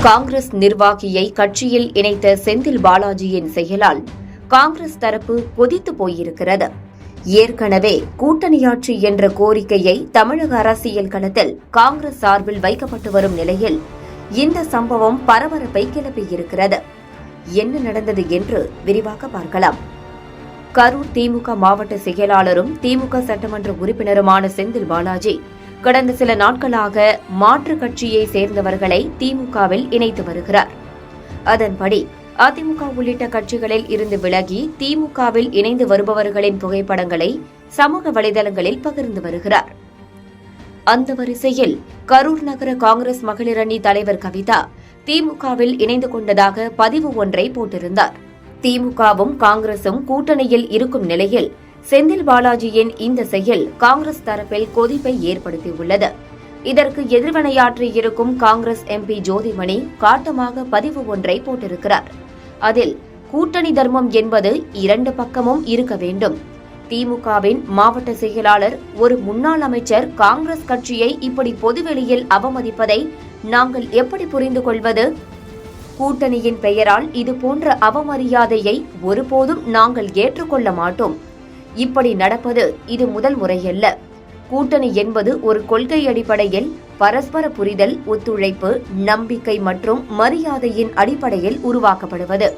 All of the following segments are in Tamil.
காங்கிரஸ் நிர்வாகியை கட்சியில் இணைத்த செந்தில் பாலாஜியின் செயலால் காங்கிரஸ் தரப்பு கொதித்து போயிருக்கிறது. ஏற்கனவே கூட்டணியாட்சி என்ற கோரிக்கையை தமிழக அரசியல் களத்தில் காங்கிரஸ் சார்பில் வைக்கப்பட்டு வரும் நிலையில் இந்த சம்பவம் பரபரப்பை கிளப்பியிருக்கிறது. என்ன நடந்தது என்று விரிவாக பார்க்கலாம். கரூர் திமுக மாவட்ட செயலாளரும் திமுக சட்டமன்ற உறுப்பினருமான செந்தில் பாலாஜி கடந்த சில நாட்களாக மாற்றுக் கட்சியை சேர்ந்தவர்களை திமுகவில் இணைத்து வருகிறார். அதன்படி அதிமுக உள்ளிட்ட கட்சிகளில் இருந்து விலகி திமுகவில் இணைந்து வருபவர்களின் புகைப்படங்களை சமூக வலைதளங்களில் பகிர்ந்து வருகிறார். அந்த வரிசையில் கரூர் நகர காங்கிரஸ் மகளிர் அணி தலைவர் கவிதா திமுகவில் இணைந்து கொண்டதாக பதிவு ஒன்றை போட்டிருந்தார். திமுகவும் காங்கிரசும் கூட்டணியில் இருக்கும் நிலையில் செந்தில் பாலாஜியின் இந்த செயல் காங்கிரஸ் தரப்பில் கொதிப்பை ஏற்படுத்தியுள்ளது. இதற்கு எதிர்வினையாற்றியிருக்கும் காங்கிரஸ் எம்பி ஜோதிமணி காட்டமாக பதிவு ஒன்றை போட்டிருக்கிறார். அதில் கூட்டணி தர்மம் என்பது இரண்டு பக்கமும் இருக்க வேண்டும். திமுகவின் மாவட்ட செயலாளர் ஒரு முன்னாள் அமைச்சர் காங்கிரஸ் கட்சியை இப்படி பொதுவெளியில் அவமதிப்பதை நாங்கள் எப்படி புரிந்து கொள்வது? கூட்டணியின் பெயரால் இதுபோன்ற அவமரியாதையை ஒருபோதும் நாங்கள் ஏற்றுக்கொள்ள மாட்டோம். இப்படி நடப்பது இது முதல் முறையல்ல. கூட்டணி என்பது ஒரு கொள்கை அடிப்படையில் பரஸ்பர புரிதல், ஒத்துழைப்பு, நம்பிக்கை மற்றும் மரியாதையின் அடிப்படையில் உருவாக்கப்படுவது.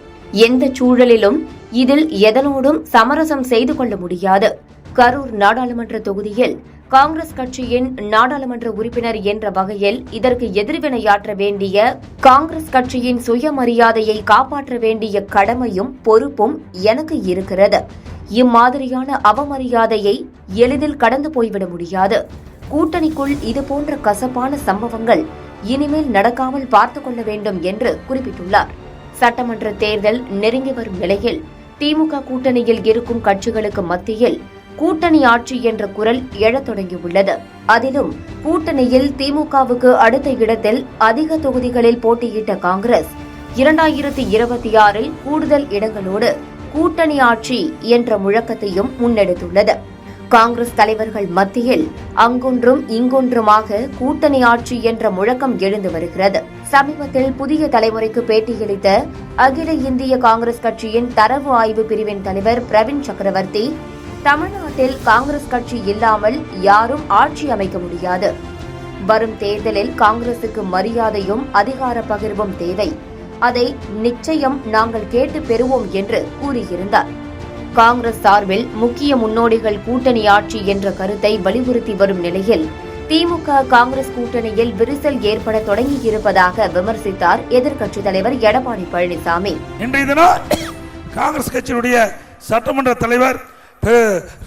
எந்த சூழலிலும் இதில் எதனோடும் சமரசம் செய்து கொள்ள முடியாது. கரூர் நாடாளுமன்ற தொகுதியில் காங்கிரஸ் கட்சியின் நாடாளுமன்ற உறுப்பினர் என்ற வகையில் இதற்கு எதிர்வினையாற்ற வேண்டிய காங்கிரஸ் கட்சியின் சுயமரியாதையை காப்பாற்ற வேண்டிய கடமையும் பொறுப்பும் எனக்கு இருக்கிறது. இம்மாதிரியான அவமரியாதையை எளிதில் கடந்து போய்விட முடியாது. கூட்டணிக்குள் இதுபோன்ற கசப்பான சம்பவங்கள் இனிமேல் நடக்காமல் பார்த்துக் கொள்ள வேண்டும் என்று குறிப்பிட்டுள்ளார். சட்டமன்ற தேர்தல் நெருங்கி வரும் நிலையில் திமுக கூட்டணியில் இருக்கும் கட்சிகளுக்கு மத்தியில் கூட்டணி ஆட்சி என்ற குரல் எழத் தொடங்கியுள்ளது. அதிலும் கூட்டணியில் திமுகவுக்கு அடுத்த இடத்தில் அதிக தொகுதிகளில் போட்டியிட்ட காங்கிரஸ் 2026 கூடுதல் இடங்களோடு கூட்டணி ஆட்சி என்ற முழக்கத்தையும் முன்னெடுத்துள்ளது. காங்கிரஸ் தலைவர்கள் மத்தியில் அங்கொன்றும் இங்கொன்றுமாக கூட்டணி ஆட்சி என்ற முழக்கம் எழுந்து வருகிறது. சமீபத்தில் புதிய தலைமுறைக்கு பேட்டியளித்த அகில இந்திய காங்கிரஸ் கட்சியின் தரவு ஆய்வு பிரிவின் தலைவர் பிரவீன் சக்கரவர்த்தி, தமிழ்நாட்டில் காங்கிரஸ் கட்சி இல்லாமல் யாரும் ஆட்சி அமைக்க முடியாது. வரும் தேர்தலில் காங்கிரசுக்கு மரியாதையும் அதிகார பகிர்வும் தேவை. அதை நிச்சயம் நாங்கள் கேட்டு பெறுவோம் என்று கூறியிருந்தார். காங்கிரஸ் சார்பில் முக்கிய முன்னோடிகள் கூட்டணி ஆட்சி என்ற கருத்தை வலியுறுத்தி வரும் நிலையில் திமுக காங்கிரஸ் கூட்டணியில் விரிசல் ஏற்பட தொடங்கியிருப்பதாக விமர்சித்தார் எதிர்க்கட்சித் தலைவர் எடப்பாடி பழனிசாமி. இன்றைய தினம் காங்கிரஸ் கட்சியினுடைய சட்டமன்ற தலைவர்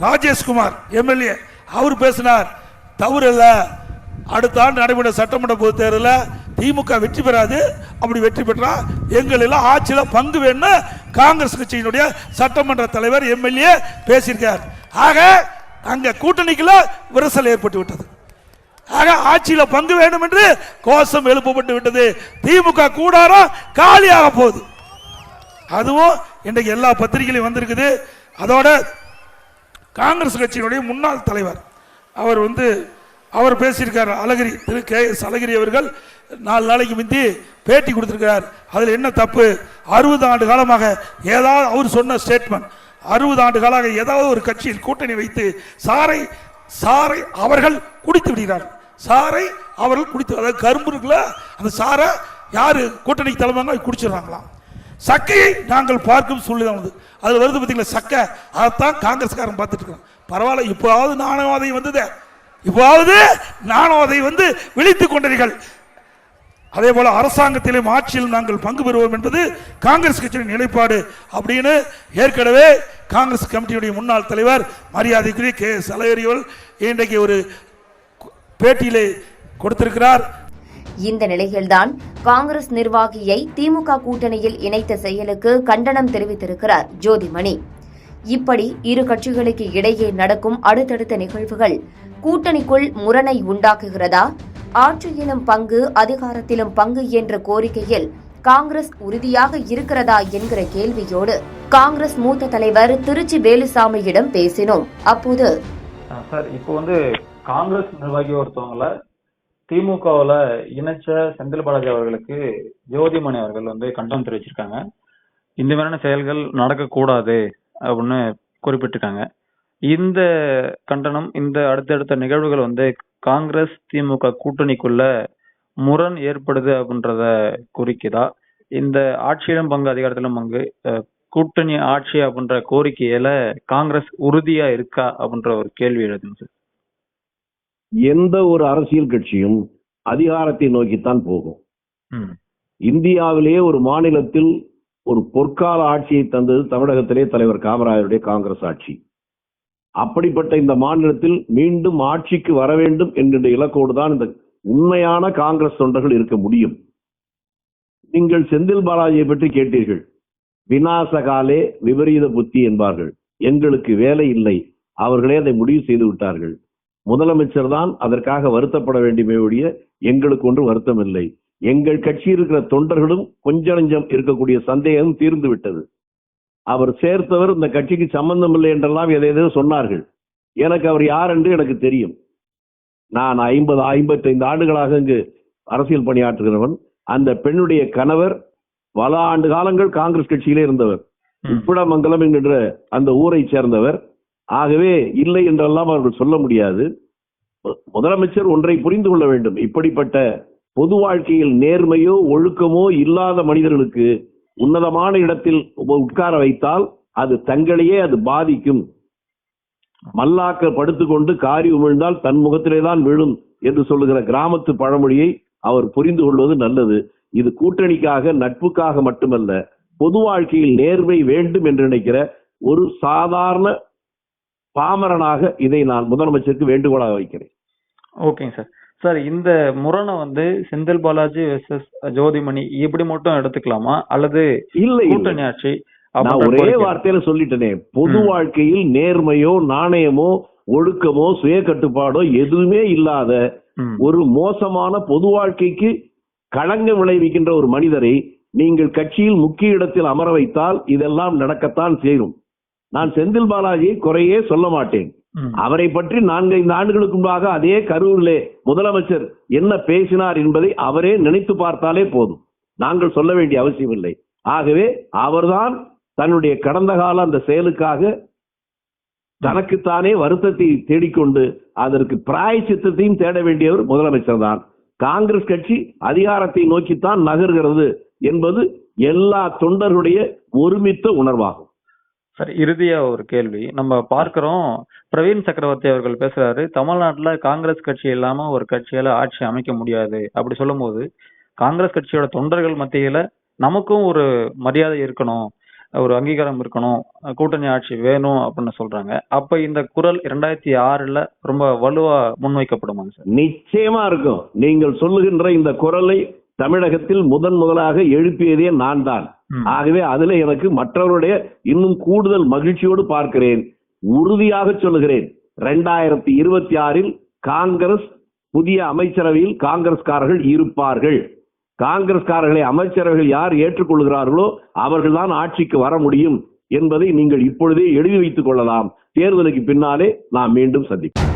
ராஜேஷ்குமார் எம்எல்ஏ அவர் பேசினார். தவறு இல்ல, அடுத்த ஆண்டு நடைபெற்ற சட்டமன்ற பொதுத் தேர்தலில் திமுக வெற்றி பெறாது. அப்படி வெற்றி பெற்றா எங்கள் எல்லாம் ஆட்சியில பங்கு வேணும் காங்கிரஸ் கட்சியினுடைய சட்டமன்ற தலைவர் எம்எல்ஏ பேசியிருக்கார். ஆக அங்க கூட்டணிக்குள்ள விரிசல் ஏற்பட்டு விட்டது. ஆக ஆட்சியில பங்கு வேண்டும் என்று கோஷம் எழுப்பப்பட்டு விட்டது. திமுக கூடாரம் காலியாக போகுது. அதுவும் இன்றைக்கு எல்லா பத்திரிகையிலும் வந்திருக்குது. அதோட காங்கிரஸ் கட்சியினுடைய முன்னாள் தலைவர் அவர் பேசியிருக்கார். அழகிரி, திரு KS அழகிரி அவர்கள் 4 நாளைக்கு முந்தி பேட்டி கொடுத்திருக்கிறார். அதில் என்ன தப்பு? 60 ஆண்டு காலமாக ஏதாவது அவர் சொன்ன ஸ்டேட்மெண்ட், 60 ஆண்டு காலமாக ஏதாவது ஒரு கட்சியில் கூட்டணி வைத்து சாரை அவர்கள் குடித்து விடுகிறார். சாரை அவர்கள் குடித்து, அதாவது கரும்பு இருக்குல்ல, அந்த சாரை யாரு கூட்டணிக்கு தலைமைங்க குடிச்சிடறாங்களாம். சக்கையை நாங்கள் பார்க்கும் சூழ்நிலை அது வருது பார்த்தீங்களா, சக்கை. அதைத்தான் காங்கிரஸ்காரன் பார்த்துட்டு இருக்கான். பரவாயில்ல, இப்போவாவது நாணவாதை வந்தது, இப்போவாவது நாணவாதை வந்து விழித்துக் கொண்டீர்கள். அதே போல அரசாங்கத்திலும் ஆட்சியில் நாங்கள் பங்கு பெறுவோம் என்பது காங்கிரஸ் கட்சியின் நிலைப்பாடு அப்படின்னு ஏற்கனவே காங்கிரஸ் கமிட்டியுடைய முன்னாள் தலைவர் மரியாதைக்குரிய KS அழகிரி இன்றைக்கு ஒரு பேட்டியிலே கொடுத்திருக்கிறார். இந்த நிலையில்தான் காங்கிரஸ் நிர்வாகியை திமுக கூட்டணியில் இணைத்த செயலுக்கு கண்டனம் தெரிவித்திருக்கிறார் ஜோதிமணி. இப்படி இரு கட்சிகளுக்கு இடையே நடக்கும் அடுத்தடுத்த நிகழ்வுகள் கூட்டணிக்குள் முரணை உண்டாக்குகிறதா? ஆட்சியிலும் பங்கு, அதிகாரத்திலும் பங்கு என்ற கோரிக்கையில் காங்கிரஸ் உறுதியாக இருக்கிறதா என்கிற கேள்வியோடு காங்கிரஸ் மூத்த தலைவர் திருச்சி வேலுசாமியிடம் பேசினோம். அப்போது சார், இப்போ காங்கிரஸ் நிர்வாகி ஒருத்தவங்கள திமுகவுல இணைச்ச செந்தில் பாலாஜி அவர்களுக்கு ஜோதிமணி அவர்கள் கண்டனம் தெரிவிச்சிருக்காங்க. இந்த மாதிரியான செயல்கள் நடக்கக்கூடாது அப்படின்னு குறிப்பிட்டிருக்காங்க. இந்த கண்டனம், இந்த அடுத்தடுத்த நிகழ்வுகள் காங்கிரஸ் திமுக கூட்டணிக்குள்ள முரண் ஏற்படுது அப்படின்றத குறிக்குதா? இந்த ஆட்சியிலும் பங்கு அதிகாரத்திலும் பங்கு கூட்டணி ஆட்சி அப்படின்ற கோரிக்கையில காங்கிரஸ் உறுதியா இருக்கா அப்படின்ற ஒரு கேள்வி எழுதுங்க சார். எந்த ஒரு அரசியல் கட்சியும் அதிகாரத்தை நோக்கித்தான் போகும். இந்தியாவிலேயே ஒரு மாநிலத்தில் ஒரு பொற்கால ஆட்சியை தந்தது தமிழகத்திலே தலைவர் காமராஜருடைய காங்கிரஸ் ஆட்சி. அப்படிப்பட்ட இந்த மாநிலத்தில் மீண்டும் ஆட்சிக்கு வர வேண்டும் என்கின்ற இலக்கோடு தான் இந்த உண்மையான காங்கிரஸ் தொண்டர்கள் இருக்க முடியும். நீங்கள் செந்தில் பாலாஜியை பற்றி கேட்டீர்கள். விநாசகாலே விபரீத புத்தி என்பார்கள். எங்களுக்கு வேலை இல்லை, அவர்களே அதை முடிவு செய்து விட்டார்கள். முதலமைச்சர் தான் அதற்காக வருத்தப்பட வேண்டுமே ஒழிய எங்களுக்கு ஒன்று வருத்தம் இல்லை. எங்கள் கட்சி இருக்கிற தொண்டர்களும் கொஞ்ச நஞ்சம் இருக்கக்கூடிய சந்தேகம் தீர்ந்து விட்டது. அவர் சேர்த்தவர் இந்த கட்சிக்கு சம்பந்தம் இல்லை என்றெல்லாம் எதையோ சொன்னார்கள். எனக்கு அவர் யார் என்று எனக்கு தெரியும். நான் 55 ஆண்டுகளாக இங்கு அரசியல் பணியாற்றுகிறவன். அந்த பெண்ணுடைய கணவர் பல ஆண்டு காலங்கள் காங்கிரஸ் கட்சியிலே இருந்தவர். உப்பிடமங்கலம் என்கின்ற அந்த ஊரை சேர்ந்தவர். ஆகவே இல்லை என்றெல்லாம் அவர்கள் சொல்ல முடியாது. முதலமைச்சர் ஒன்றை புரிந்து கொள்ள வேண்டும். இப்படிப்பட்ட பொது வாழ்க்கையில் நேர்மையோ ஒழுக்கமோ இல்லாத மனிதர்களுக்கு உன்னதமான இடத்தில் உட்கார வைத்தால் அது தங்களையே அது பாதிக்கும். மல்லாக்க படுத்துக்கொண்டு காரி உமிழ்ந்தால் தன் முகத்திலேதான் விழும் என்று சொல்லுகிற கிராமத்து பழமொழியை அவர் புரிந்து கொள்வது நல்லது. இது கூட்டணிக்காக நட்புக்காக மட்டுமல்ல, பொது வாழ்க்கையில் நேர்மை வேண்டும் என்று நினைக்கிற ஒரு சாதாரண பாமரனாக இதை நான் முதலமைச்சருக்கு வேண்டுகோளாக வைக்கிறேன். ஓகேங்க சார். சார், இந்த முரணை செந்தில் பாலாஜி வெர்சஸ் ஜோதிமணி இப்படி மட்டும் எடுத்துக்கலாமா, அல்லது இல்லை கூட்டணி ஆட்சி? நான் ஒரே வார்த்தையில சொல்லிட்டேனே, பொது வாழ்க்கையில் நேர்மையோ நாணயமோ ஒழுக்கமோ சுய கட்டுப்பாடோ எதுவுமே இல்லாத ஒரு மோசமான பொது வாழ்க்கைக்கு களங்கம் விளைவிக்கின்ற ஒரு மனிதரை நீங்கள் கட்சியில் முக்கிய இடத்தில் அமர வைத்தால் இதெல்லாம் நடக்கத்தான் செய்யும். நான் செந்தில் பாலாஜியை குறையே சொல்ல மாட்டேன். அவரை பற்றி 4-5 ஆண்டுகளுக்கு முன்பாக அதே கரூரிலே முதலமைச்சர் என்ன பேசினார் என்பதை அவரே நினைத்து பார்த்தாலே போதும். நாங்கள் சொல்ல வேண்டிய அவசியம் இல்லை. ஆகவே அவர்தான் தன்னுடைய கடந்த கால அந்த செயலுக்காக தனக்குத்தானே வருத்தத்தை தேடிக்கொண்டு அதற்கு பிராயச்சித்தத்தையும் தேட வேண்டியவர் முதலமைச்சர் தான். காங்கிரஸ் கட்சி அதிகாரத்தை நோக்கித்தான் நகர்கிறது என்பது எல்லா தொண்டர்களுடைய ஒருமித்த உணர்வாகும். சரி, இறுதியா ஒரு கேள்வி. நம்ம பார்க்கிறோம், பிரவீன் சக்கரவர்த்தி அவர்கள் பேசுறாரு, தமிழ்நாட்டுல காங்கிரஸ் கட்சி இல்லாம ஒரு கட்சியால ஆட்சி அமைக்க முடியாது அப்படி சொல்லும் போது, காங்கிரஸ் கட்சியோட தொண்டர்கள் மத்தியில நமக்கும் ஒரு மரியாதை இருக்கணும், ஒரு அங்கீகாரம் இருக்கணும், கூட்டணி ஆட்சி வேணும் அப்படின்னு சொல்றாங்க. அப்ப இந்த குரல் 2006 ரொம்ப வலுவா முன்வைக்கப்படுமாங்க சார்? நிச்சயமா இருக்கும். நீங்கள் சொல்லுகின்ற இந்த குரலை தமிழகத்தில் முதலாக எழுப்பியதே நான் தான். ஆகவே அதுல எனக்கு மற்றவருடைய இன்னும் கூடுதல் மகிழ்ச்சியோடு பார்க்கிறேன். உறுதியாக சொல்லுகிறேன், 2026 காங்கிரஸ் புதிய அமைச்சரவையில் காங்கிரஸ்காரர்கள் இருப்பார்கள். காங்கிரஸ்காரர்களை அமைச்சரவைகள் யார் ஏற்றுக்கொள்கிறார்களோ அவர்கள்தான் ஆட்சிக்கு வர முடியும் என்பதை நீங்கள் இப்பொழுதே எழுதி வைத்துக் கொள்ளலாம். தேர்தலுக்கு பின்னாலே நாம் மீண்டும் சந்திப்போம்.